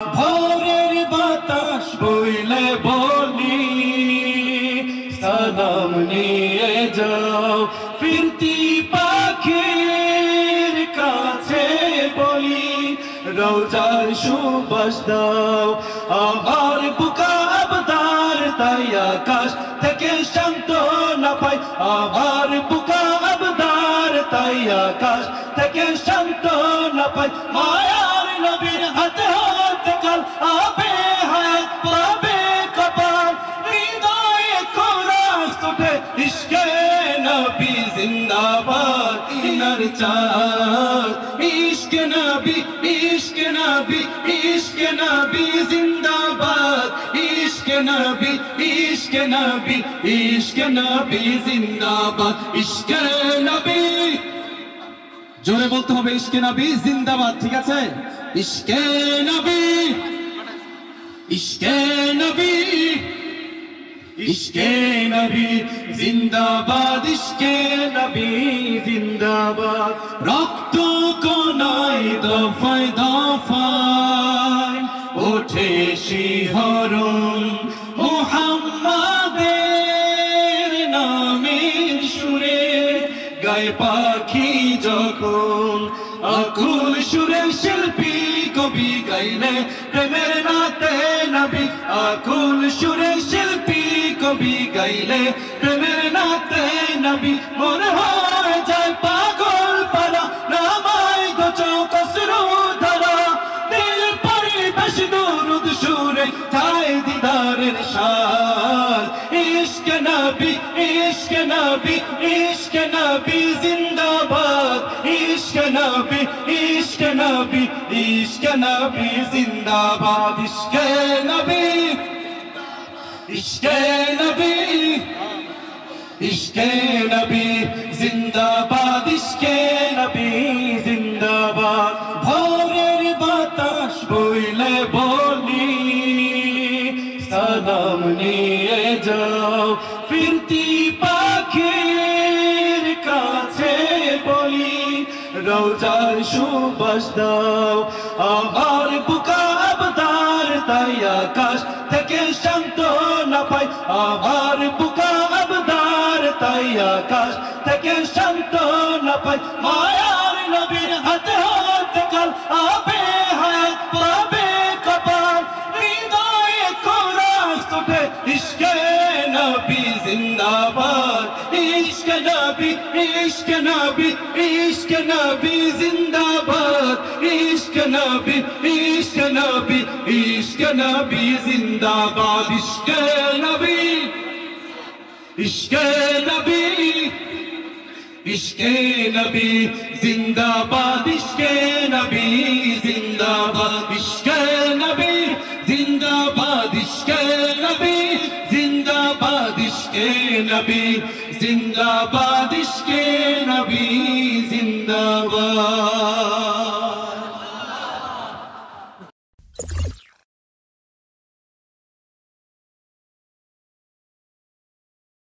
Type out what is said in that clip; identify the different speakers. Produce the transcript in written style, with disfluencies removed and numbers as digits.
Speaker 1: ভোরের বাতাস বইলে বলি সালাম নিয়ে যাও, ফিরতি পাখির কাছে বলি রোজার সুবাস দাও। আমার বুকা আবদার তাই আকাশ থেকে শান্ত না পাই, আমার বুকা আবদার তাই আকাশ থেকে শান্ত না পাই। মায়ার নবীর হাতে হাতে কাল আবে হায়াত পাবে কপাল, হৃদয়ে কোরআন উঠে ইশকে নবী জিন্দাবাদ। ইনার চাঁদ ইশকে নবী, ইশকে নবী, ইশকে নবী জিন্দাবাদ। ইশকে নবী, ইশকে নবী, ইশকে নবী জিন্দাবাদ। ইশকে নবী জোরে বলতে হবে, ইশকে নবী জিন্দাবাদ। ঠিক আছে, ইশকে নবী, ইশকে নবী, ইশকে নবী জিন্দাবাদ। ইশকে নবী জিন্দাবাদ। রক্ত কোনায় দফায় দফায় ওঠে শিহরণ, মুহাম্মাদের নামের সুরে গায়ে পাখি যখন, আকুল সুরের শিল্পী কবি গাইলে প্রেমের নাতে নবী। আকুল সুরের শিল্পী কবি গাইলে প্রেমের নাতে নবী। মনে হয় যায় পাগল পারা, নামায় গোচো কসরু ধারা, দিল পরিবেশ দুরুদ সুরে যায় দিদারের সাল। ইশকে নবী, ইশকে নবী, ইশকে নবী জিন্দাবাদ। ইশকে নবী, ইশকে নবী, ইশকে নবী জিন্দাবাদ। ইশকে নবী, ইশকে নবী, ইশকে নবী জিন্দাবাদ। ইশকে নবী জিন্দাবাদ। ভোরের বাতাস বইলে বলি সালাম নিয়ে যাও, ফিরতি পাখির কাছে বলি রোজার সুবাস দাও। আমার বুকা আবদার তাই আকাশ থেকে শান্ত না পাই, আমার বুকা আবদার তাই আকাশ থেকে শান্ত না পাই। মায়ার নবীর হাতে হাতে কাল আবে হায়াত পাবে কপাল, হৃদয়ে কোরআন উঠে ইশকে নবী জিন্দাবাদ। ইশকে নবী, ইশকে নবী, ইশকে নবী জিন্দাবাদ। ইশকে নবী, ইশকে নবী, ইশকে নবী জিন্দাবাদ। ইশকে নবী, ইশকে নবী, ইশকে নবী জিন্দাবাদ। ইশকে নবী জিন্দাবাদ। ইশকে নবী জিন্দাবাদ। ইশকে নবী জিন্দাবাদ। ইশকে নবী জিন্দাবাদ। ইশকে নবী জিন্দাবাদ।